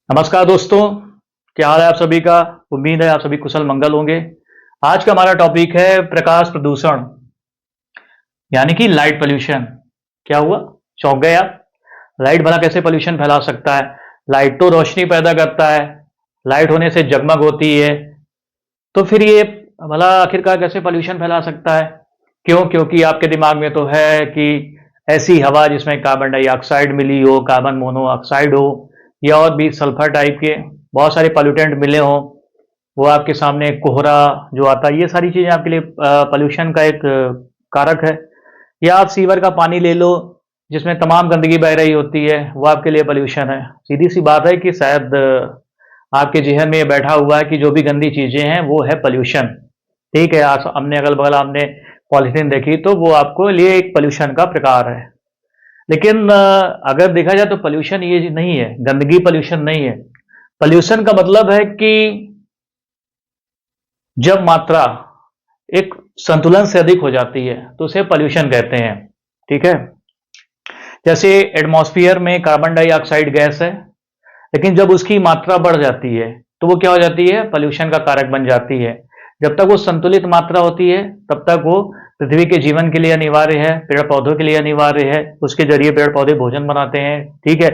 नमस्कार दोस्तों। क्या हाल है आप सभी का। उम्मीद है आप सभी कुशल मंगल होंगे। आज का हमारा टॉपिक है प्रकाश प्रदूषण यानी कि लाइट पोल्यूशन। क्या हुआ, चौंक गए आप? लाइट भला कैसे पोल्यूशन फैला सकता है? लाइट तो रोशनी पैदा करता है, लाइट होने से जगमग होती है, तो फिर ये भला आखिरकार कैसे पोल्यूशन फैला सकता है? क्यों? क्योंकि आपके दिमाग में तो है कि ऐसी हवा जिसमें कार्बन डाइऑक्साइड मिली हो, कार्बन मोनोऑक्साइड हो, या और भी सल्फर टाइप के बहुत सारे पॉल्यूटेंट मिले हों, वो आपके सामने कोहरा जो आता है, ये सारी चीजें आपके लिए पोल्यूशन का एक कारक है। या आप सीवर का पानी ले लो जिसमें तमाम गंदगी बह रही होती है, वो आपके लिए पोल्यूशन है। सीधी सी बात है कि शायद आपके जहन में ये बैठा हुआ है कि जो भी गंदी चीजें हैं वो है पोल्यूशन। ठीक है, आज हमने अगल बगल हमने पॉलिथीन देखी तो वो आपको लिए एक पोल्यूशन का प्रकार है। लेकिन अगर देखा जाए तो पोल्यूशन ये नहीं है, गंदगी पोल्यूशन नहीं है। पोल्यूशन का मतलब है कि जब मात्रा एक संतुलन से अधिक हो जाती है तो उसे पोल्यूशन कहते हैं। ठीक है, जैसे एटमॉस्फेयर में कार्बन डाइऑक्साइड गैस है, लेकिन जब उसकी मात्रा बढ़ जाती है तो वो क्या हो जाती है? पोल्यूशन का कारक बन जाती है। जब तक वो संतुलित मात्रा होती है तब तक वो पृथ्वी के जीवन के लिए अनिवार्य है, पेड़ पौधों के लिए अनिवार्य है, उसके जरिए पेड़ पौधे भोजन बनाते हैं। ठीक है,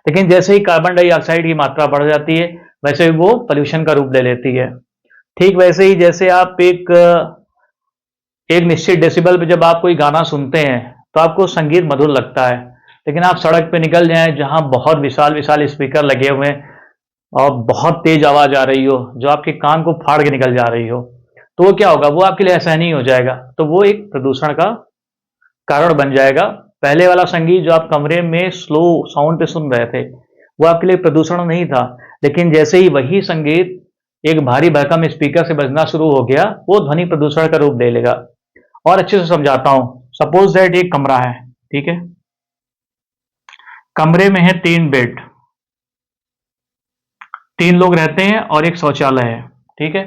लेकिन जैसे ही कार्बन डाइऑक्साइड की मात्रा बढ़ जाती है वैसे ही वो पोल्यूशन का रूप ले लेती है। ठीक वैसे ही जैसे आप एक एक निश्चित डेसिबल पे जब आप कोई गाना सुनते हैं तो आपको संगीत मधुर लगता है, लेकिन आप सड़क पे निकल जाएं जहां बहुत विशाल विशाल स्पीकर लगे हुए हैं और बहुत तेज आवाज आ रही हो जो आपके कान को फाड़ के निकल जा रही हो, तो वो क्या होगा? वो आपके लिए असहनीय हो जाएगा, तो वो एक प्रदूषण का कारण बन जाएगा। पहले वाला संगीत जो आप कमरे में स्लो साउंड पे सुन रहे थे वो आपके लिए प्रदूषण नहीं था, लेकिन जैसे ही वही संगीत एक भारी भरकम स्पीकर से बजना शुरू हो गया वो ध्वनि प्रदूषण का रूप ले लेगा। और अच्छे से समझाता हूं। सपोज दैट एक कमरा है, ठीक है, कमरे में है 3 बेड, 3 लोग रहते हैं और एक शौचालय है। ठीक है,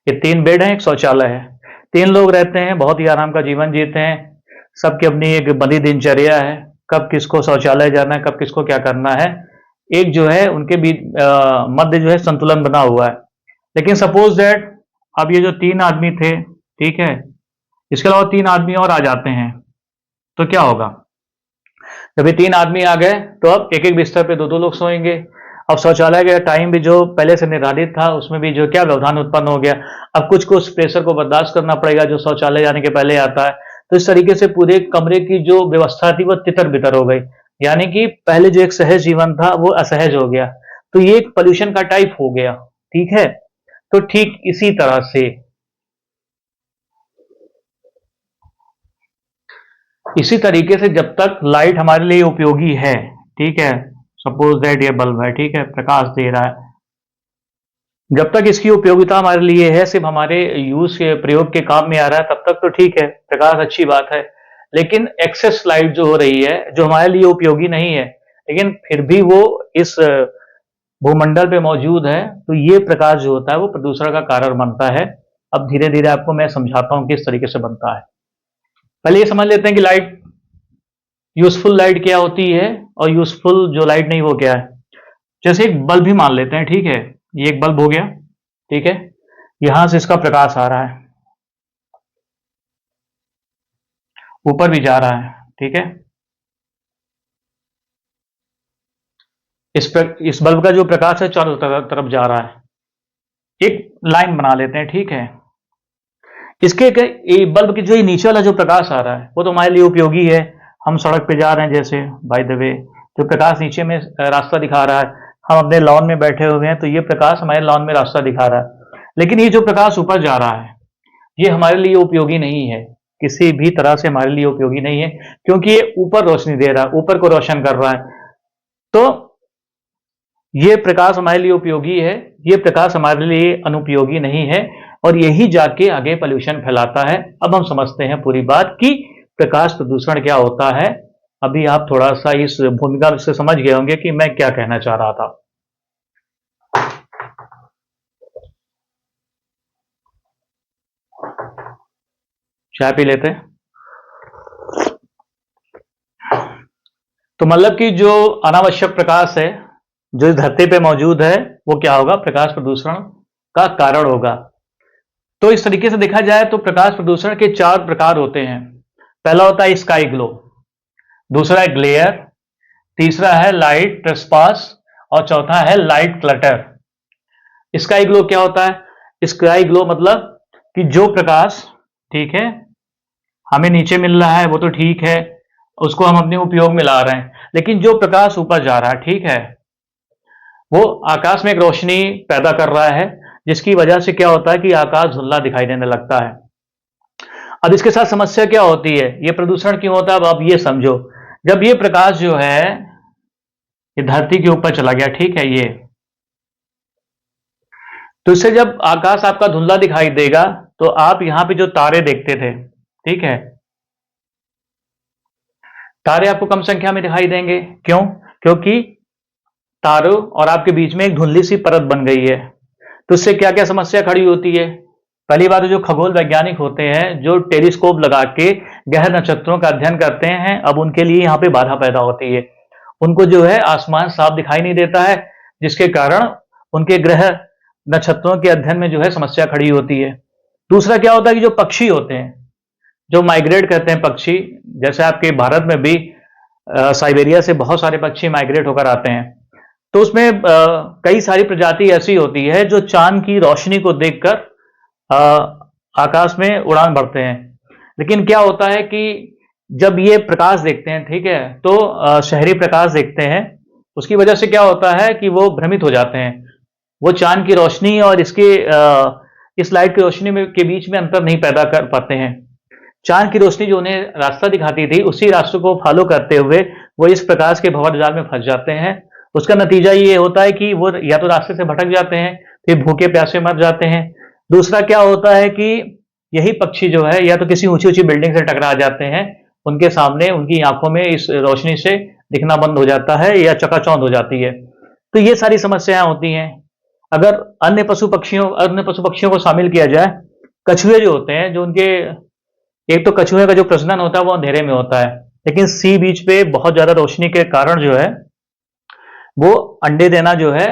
ये 3 बेड है, एक शौचालय है, 3 लोग रहते हैं, बहुत ही आराम का जीवन जीते हैं। सबकी अपनी एक बंधी दिनचर्या है, कब किसको शौचालय जाना है, कब किसको क्या करना है, एक जो है उनके बीच मध्य जो है संतुलन बना हुआ है। लेकिन सपोज दैट अब ये जो 3 आदमी थे, ठीक है, इसके अलावा 3 आदमी और आ जाते हैं, तो क्या होगा? जब ये 3 आदमी आ गए तो अब एक एक बिस्तर पे दो दो लोग सोएंगे। अब शौचालय का टाइम भी जो पहले से निर्धारित था उसमें भी जो क्या व्यवधान उत्पन्न हो गया। अब कुछ को उस प्रेशर को बर्दाश्त करना पड़ेगा जो शौचालय जाने के पहले आता है। तो इस तरीके से पूरे कमरे की जो व्यवस्था थी वो तितर बितर हो गई, यानी कि पहले जो एक सहज जीवन था वो असहज हो गया। तो ये एक पोल्यूशन का टाइप हो गया। ठीक है, तो ठीक इसी तरह से जब तक लाइट हमारे लिए उपयोगी है, ठीक है, सपोज दैट ये बल्ब है, ठीक है, प्रकाश दे रहा है, जब तक इसकी उपयोगिता हमारे लिए है, सिर्फ हमारे यूज के प्रयोग के काम में आ रहा है, तब तक तो ठीक है, प्रकाश अच्छी बात है। लेकिन एक्सेस लाइट जो हो रही है जो हमारे लिए उपयोगी नहीं है लेकिन फिर भी वो इस भूमंडल पे मौजूद है, तो ये प्रकाश जो होता है वो प्रदूषण का कारण बनता है। अब धीरे धीरे आपको मैं समझाता हूं किस तरीके से बनता है। पहले ये समझ लेते हैं कि लाइट, यूजफुल लाइट क्या होती है और यूजफुल जो लाइट नहीं वो क्या है। जैसे एक बल्ब ही मान लेते हैं, ठीक है, ये एक बल्ब हो गया, ठीक है, यहां से इसका प्रकाश आ रहा है, ऊपर भी जा रहा है, ठीक है, इस बल्ब का जो प्रकाश है चारों तरफ जा रहा है। एक लाइन बना लेते हैं, ठीक है, इसके बल्ब की जो नीचे वाला जो प्रकाश आ रहा है वो तो हमारे लिए उपयोगी है। हम सड़क पे जा रहे हैं, जैसे बाय द वे जो प्रकाश नीचे में रास्ता दिखा रहा है, हम अपने लॉन में बैठे हुए हैं तो ये प्रकाश हमारे लॉन में रास्ता दिखा रहा है। लेकिन ये जो प्रकाश ऊपर जा रहा है ये हमारे लिए उपयोगी नहीं है, किसी भी तरह से हमारे लिए उपयोगी नहीं है, क्योंकि ये ऊपर रोशनी दे रहा है, ऊपर को रोशन कर रहा है। तो ये प्रकाश हमारे लिए उपयोगी है, ये प्रकाश हमारे लिए अनुपयोगी नहीं है, और यही जाके आगे पोल्यूशन फैलाता है। अब हम समझते हैं पूरी बात कि प्रकाश प्रदूषण क्या होता है। अभी आप थोड़ा सा इस भूमिका से समझ गए होंगे कि मैं क्या कहना चाह रहा था। चाय पी लेते हैं। तो मतलब कि जो अनावश्यक प्रकाश है जो इस धरती पे मौजूद है वो क्या होगा, प्रकाश प्रदूषण का कारण होगा। तो इस तरीके से देखा जाए तो प्रकाश प्रदूषण के 4 प्रकार होते हैं। पहला होता है स्काई ग्लो, दूसरा है ग्लेयर, तीसरा है लाइट ट्रेसपास और चौथा है लाइट क्लटर। स्काई ग्लो क्या होता है? स्काई ग्लो मतलब कि जो प्रकाश, ठीक है, हमें नीचे मिल रहा है वो तो ठीक है, उसको हम अपने उपयोग में ला रहे हैं, लेकिन जो प्रकाश ऊपर जा रहा है, ठीक है, वो आकाश में एक रोशनी पैदा कर रहा है, जिसकी वजह से क्या होता है कि आकाश धुंधला दिखाई देने लगता है। अब इसके साथ समस्या क्या होती है, ये प्रदूषण क्यों होता है, अब आप ये समझो। जब ये प्रकाश जो है ये धरती के ऊपर चला गया, ठीक है, ये तो इससे जब आकाश आपका धुंधला दिखाई देगा तो आप यहां पे जो तारे देखते थे, ठीक है, तारे आपको कम संख्या में दिखाई देंगे। क्यों? क्योंकि तारों और आपके बीच में एक धुंधली सी परत बन गई है। तो इससे क्या क्या समस्या खड़ी होती है? पहली बात, जो खगोल वैज्ञानिक होते हैं जो टेलीस्कोप लगा के गहर नक्षत्रों का अध्ययन करते हैं, अब उनके लिए यहाँ पे बाधा पैदा होती है। उनको जो है आसमान साफ दिखाई नहीं देता है, जिसके कारण उनके ग्रह नक्षत्रों के अध्ययन में जो है समस्या खड़ी होती है। दूसरा क्या होता है कि जो पक्षी होते हैं, जो माइग्रेट करते हैं पक्षी, जैसे आपके भारत में भी साइबेरिया से बहुत सारे पक्षी माइग्रेट होकर आते हैं, तो उसमें कई सारी प्रजाति ऐसी होती है जो चांद की रोशनी को देखकर आकाश में उड़ान भरते हैं। लेकिन क्या होता है कि जब ये प्रकाश देखते हैं, ठीक है, तो शहरी प्रकाश देखते हैं, उसकी वजह से क्या होता है कि वो भ्रमित हो जाते हैं। वो चांद की रोशनी और इस लाइट की रोशनी में के बीच में अंतर नहीं पैदा कर पाते हैं। चांद की रोशनी जो उन्हें रास्ता दिखाती थी, उसी रास्ते को फॉलो करते हुए वो इस प्रकाश के भंवर जाल में फंस जाते हैं। उसका नतीजा ये होता है कि वो या तो रास्ते से भटक जाते हैं, फिर भूखे प्यासे मर जाते हैं। दूसरा क्या होता है कि यही पक्षी जो है या तो किसी ऊंची ऊंची बिल्डिंग से टकरा जाते हैं, उनके सामने उनकी आंखों में इस रोशनी से दिखना बंद हो जाता है या चकाचौंध हो जाती है। तो ये सारी समस्याएं होती हैं। अगर अन्य पशु पक्षियों को शामिल किया जाए, कछुए जो होते हैं, जो उनके, एक तो कछुए का जो प्रजनन होता है वो अंधेरे में होता है, लेकिन सी बीच पे बहुत ज्यादा रोशनी के कारण जो है वो अंडे देना जो है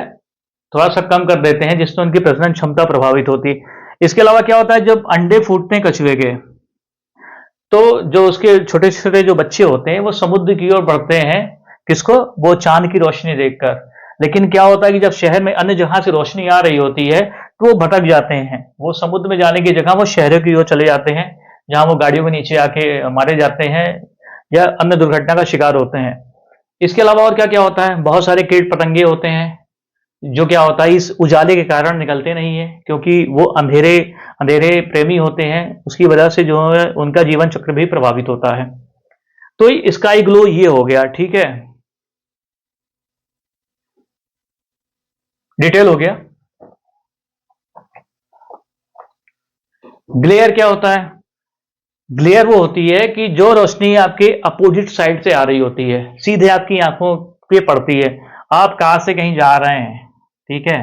थोड़ा सा कम कर देते हैं, जिससे उनकी प्रजनन क्षमता प्रभावित होती है। इसके अलावा क्या होता है, जब अंडे फूटते हैं कछुए के, तो जो उसके छोटे छोटे जो बच्चे होते हैं वो समुद्र की ओर बढ़ते हैं। किसको? वो चांद की रोशनी देखकर। लेकिन क्या होता है कि जब शहर में अन्य जगह से रोशनी आ रही होती है तो वो भटक जाते हैं, वो समुद्र में जाने की जगह वो शहरों की ओर चले जाते हैं, जहां वो गाड़ियों के नीचे आके मारे जाते हैं या अन्य दुर्घटना का शिकार होते हैं। इसके अलावा और क्या क्या होता है, बहुत सारे कीट पतंगे होते हैं जो क्या होता है इस उजाले के कारण निकलते नहीं है, क्योंकि वो अंधेरे अंधेरे प्रेमी होते हैं, उसकी वजह से जो है उनका जीवन चक्र भी प्रभावित होता है। तो स्काई ग्लो ये हो गया, ठीक है, डिटेल हो गया। ग्लेयर क्या होता है? ग्लेयर वो होती है कि जो रोशनी आपके अपोजिट साइड से आ रही होती है, सीधे आपकी आंखों पे पड़ती है। आप कार से कहीं जा रहे हैं, ठीक है,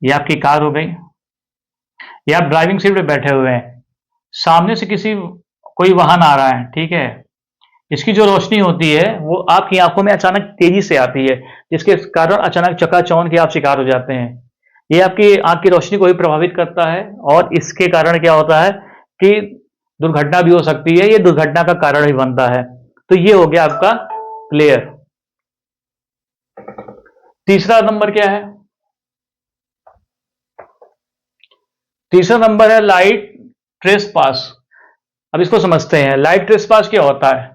ये आपकी कार हो गई, या आप ड्राइविंग सीट पे बैठे हुए हैं, सामने से कोई वाहन आ रहा है, ठीक है, इसकी जो रोशनी होती है वो आपकी आंखों में अचानक तेजी से आती है, जिसके कारण अचानक चकाचौंध के आप शिकार हो जाते हैं। ये आपकी आंख की रोशनी को भी प्रभावित करता है और इसके कारण क्या होता है कि दुर्घटना भी हो सकती है, ये दुर्घटना का कारण ही बनता है। तो ये हो गया आपका ग्लेयर। तीसरा नंबर क्या है? तीसरा नंबर है लाइट ट्रेसपास। अब इसको समझते हैं। लाइट ट्रेसपास क्या होता है?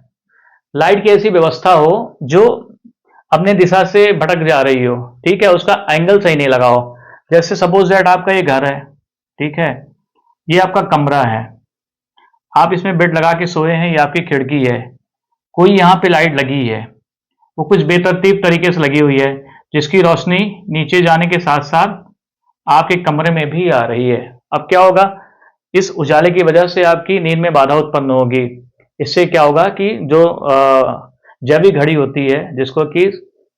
लाइट की ऐसी व्यवस्था हो जो अपने दिशा से भटक जा रही हो, ठीक है, उसका एंगल सही नहीं लगा हो। जैसे सपोज दैट आपका ये घर है, ठीक है, ये आपका कमरा है, आप इसमें बेड लगा के सोए हैं, ये आपकी खिड़की है, कोई यहाँ पे लाइट लगी है, वो कुछ बेतरतीब तरीके से लगी हुई है, जिसकी रोशनी नीचे जाने के साथ साथ आपके कमरे में भी आ रही है। अब क्या होगा, इस उजाले की वजह से आपकी नींद में बाधा उत्पन्न होगी। इससे क्या होगा कि जो जैविक घड़ी होती है, जिसको कि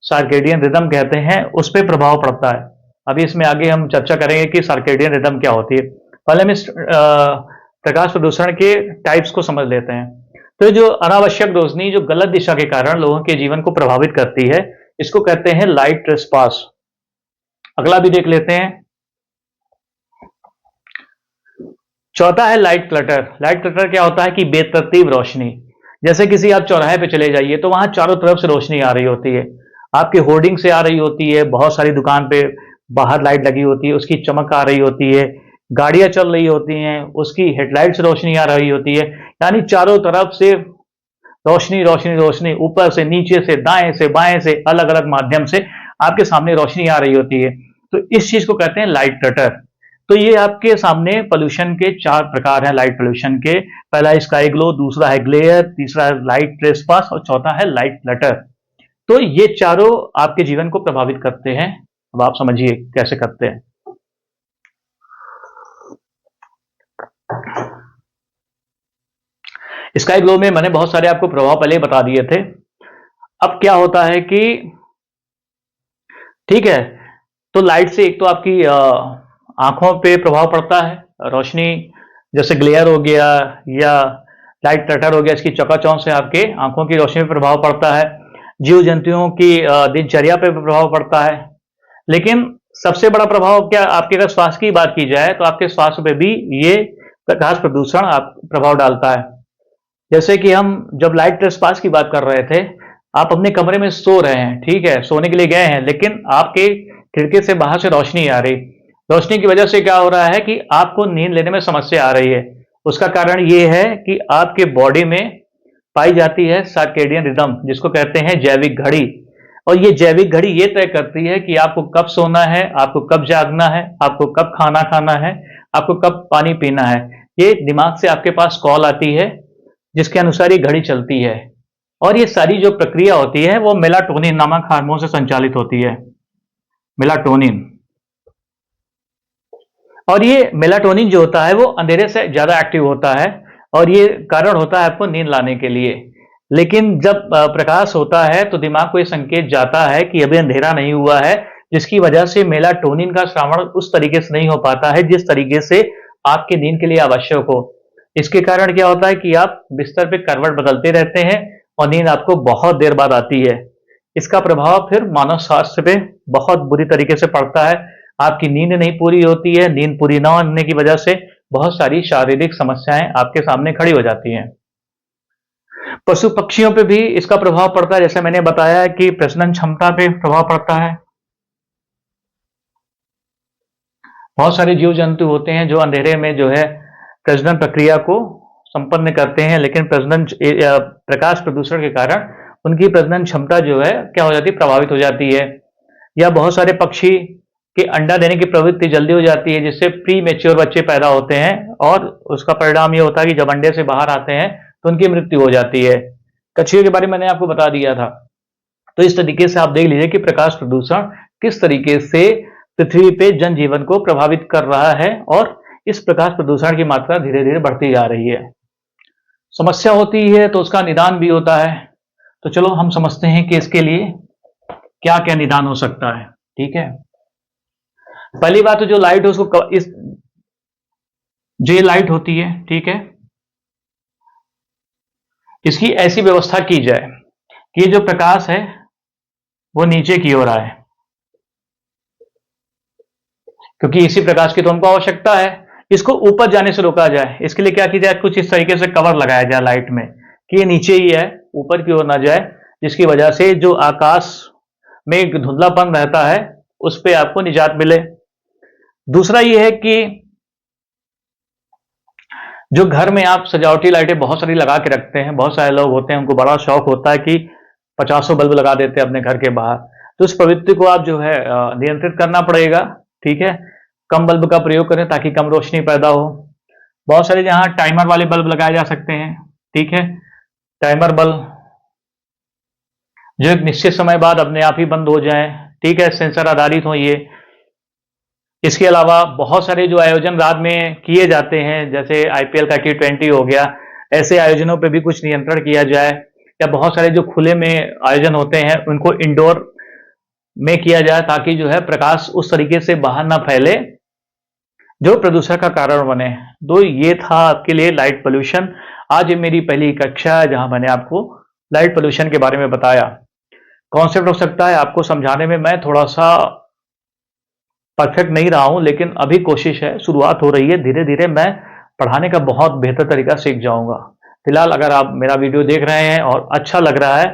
सर्केडियन रिदम कहते हैं, उस पर प्रभाव पड़ता है। अभी इसमें आगे हम चर्चा करेंगे कि सर्केडियन रिदम क्या होती है। पहले हम इस प्रकाश प्रदूषण के टाइप्स को समझ लेते हैं। तो जो अनावश्यक रोशनी जो गलत दिशा के कारण लोगों के जीवन को प्रभावित करती है, इसको कहते हैं लाइट ट्रेसपास। अगला भी देख लेते हैं। चौथा है लाइट क्लटर। लाइट क्लटर क्या होता है कि बेतरतीब रोशनी। जैसे किसी आप चौराहे पे चले जाइए तो वहां चारों तरफ से रोशनी आ रही होती है, आपके होर्डिंग से आ रही होती है, बहुत सारी दुकान पे बाहर लाइट लगी होती है, उसकी चमक आ रही होती है, गाड़ियां चल रही होती हैं, उसकी हेडलाइट से रोशनी आ रही होती है, यानी चारों तरफ से रोशनी रोशनी रोशनी, ऊपर से नीचे से दाएं से बाएं से अलग अलग माध्यम से आपके सामने रोशनी आ रही होती है। तो इस चीज को कहते हैं लाइट क्लटर। तो ये आपके सामने पोल्यूशन के चार प्रकार हैं लाइट पोल्यूशन के। पहला है स्काई ग्लो, दूसरा है ग्लेयर, तीसरा है लाइट ट्रेसपास और चौथा है लाइट क्लटर। तो ये चारों आपके जीवन को प्रभावित करते हैं। अब आप समझिए कैसे करते हैं। स्काई ग्लो में मैंने बहुत सारे आपको प्रभाव पहले बता दिए थे। अब क्या होता है कि ठीक है, तो लाइट से एक तो आपकी आंखों पे प्रभाव पड़ता है, रोशनी जैसे ग्लेयर हो गया या लाइट क्लटर हो गया, इसकी चकाचौंध से आपके आंखों की रोशनी पे प्रभाव पड़ता है। जीव जंतुओं की दिनचर्या पे प्रभाव पड़ता है। लेकिन सबसे बड़ा प्रभाव क्या, आपके अगर स्वास्थ्य की बात की जाए तो आपके स्वास्थ्य पे भी ये प्रकाश प्रदूषण आप प्रभाव डालता है। जैसे कि हम जब लाइट ट्रेसपास की बात कर रहे थे, आप अपने कमरे में सो रहे हैं, ठीक है, सोने के लिए गए हैं, लेकिन आपके खिड़की से बाहर से रोशनी आ रही, रोशनी की वजह से क्या हो रहा है कि आपको नींद लेने में समस्या आ रही है। उसका कारण ये है कि आपके बॉडी में पाई जाती है सर्केडियन रिदम, जिसको कहते हैं जैविक घड़ी। और ये जैविक घड़ी ये तय करती है कि आपको कब सोना है, आपको कब जागना है, आपको कब खाना खाना है, आपको कब पानी पीना है। ये दिमाग से आपके पास कॉल आती है जिसके अनुसार ये घड़ी चलती है। और ये सारी जो प्रक्रिया होती है वो मेलाटोनिन नामक हार्मोन से संचालित होती है, मेलाटोनिन। और ये मेलाटोनिन जो होता है वो अंधेरे से ज्यादा एक्टिव होता है और ये कारण होता है आपको नींद लाने के लिए। लेकिन जब प्रकाश होता है तो दिमाग को ये संकेत जाता है कि अभी अंधेरा नहीं हुआ है, जिसकी वजह से मेलाटोनिन का श्रावण उस तरीके से नहीं हो पाता है जिस तरीके से आपके नींद के लिए आवश्यक हो। इसके कारण क्या होता है कि आप बिस्तर पे करवट बदलते रहते हैं और नींद आपको बहुत देर बाद आती है। इसका प्रभाव फिर मानव स्वास्थ्य पे बहुत बुरी तरीके से पड़ता है। आपकी नींद नहीं पूरी होती है, नींद पूरी ना होने की वजह से बहुत सारी शारीरिक समस्याएं आपके सामने खड़ी हो जाती हैं। पशु पक्षियों पे भी इसका प्रभाव पड़ता है, जैसे मैंने बताया कि प्रजनन क्षमता पे प्रभाव पड़ता है। बहुत सारे जीव जंतु होते हैं जो अंधेरे में जो है प्रजनन प्रक्रिया को संपन्न करते हैं, लेकिन प्रकाश प्रदूषण के कारण उनकी प्रजनन क्षमता जो है क्या हो जाती है, प्रभावित हो जाती है। या बहुत सारे पक्षी के अंडा देने की प्रवृत्ति जल्दी हो जाती है, जिससे प्री मेच्योर बच्चे पैदा होते हैं और उसका परिणाम ये होता है कि जब अंडे से बाहर आते हैं तो उनकी मृत्यु हो जाती है। कछुए के बारे में मैंने आपको बता दिया था। तो इस तरीके से आप देख लीजिए कि प्रकाश प्रदूषण किस तरीके से पृथ्वी पे जनजीवन को प्रभावित कर रहा है और इस प्रकाश प्रदूषण की मात्रा धीरे धीरे बढ़ती जा रही है। समस्या होती है तो उसका निदान भी होता है। तो चलो हम समझते हैं कि इसके लिए क्या क्या निदान हो सकता है। ठीक है, पहली बात तो जो लाइट है उसको इस जो ये लाइट होती है, ठीक है, इसकी ऐसी व्यवस्था की जाए कि ये जो प्रकाश है वो नीचे की ओर आए, क्योंकि इसी प्रकाश की तो हमको आवश्यकता है। इसको ऊपर जाने से रोका जाए, इसके लिए क्या किया जाए, कुछ इस तरीके से कवर लगाया जाए लाइट में कि ये नीचे ही है, ऊपर की ओर ना जाए, जिसकी वजह से जो आकाश में एक धुंधलापन रहता है उस पर आपको निजात मिले। दूसरा ये है कि जो घर में आप सजावटी लाइटें बहुत सारी लगा के रखते हैं, बहुत सारे लोग होते हैं उनको बड़ा शौक होता है कि 50 बल्ब लगा देते हैं अपने घर के बाहर, तो उस प्रवृत्ति को आप जो है नियंत्रित करना पड़ेगा। ठीक है, कम बल्ब का प्रयोग करें ताकि कम रोशनी पैदा हो। बहुत सारे जहां टाइमर वाले बल्ब लगाए जा सकते हैं, ठीक है, टाइमर बल्ब जो एक निश्चित समय बाद अपने आप ही बंद हो जाए, ठीक है, सेंसर आधारित हो ये। इसके अलावा बहुत सारे जो आयोजन रात में किए जाते हैं, जैसे आईपीएल का T20 हो गया, ऐसे आयोजनों पे भी कुछ नियंत्रण किया जाए। या बहुत सारे जो खुले में आयोजन होते हैं उनको इंडोर में किया जाए ताकि जो है प्रकाश उस तरीके से बाहर ना फैले जो प्रदूषण का कारण बने। तो ये था आपके लिए लाइट पोल्यूशन। आज ये मेरी पहली कक्षा है जहां मैंने आपको लाइट पोल्यूशन के बारे में बताया। कॉन्सेप्ट हो सकता है आपको समझाने में मैं थोड़ा सा परफेक्ट नहीं रहा हूं, लेकिन अभी कोशिश है, शुरुआत हो रही है, धीरे धीरे मैं पढ़ाने का बहुत बेहतर तरीका सीख जाऊंगा। फिलहाल अगर आप मेरा वीडियो देख रहे हैं और अच्छा लग रहा है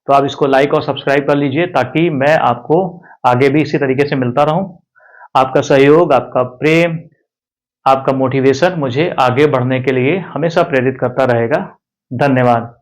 तो आप इसको लाइक और सब्सक्राइब कर लीजिए, ताकि मैं आपको आगे भी इसी तरीके से मिलता रहूं। आपका सहयोग, आपका प्रेम, आपका मोटिवेशन मुझे आगे बढ़ने के लिए हमेशा प्रेरित करता रहेगा। धन्यवाद।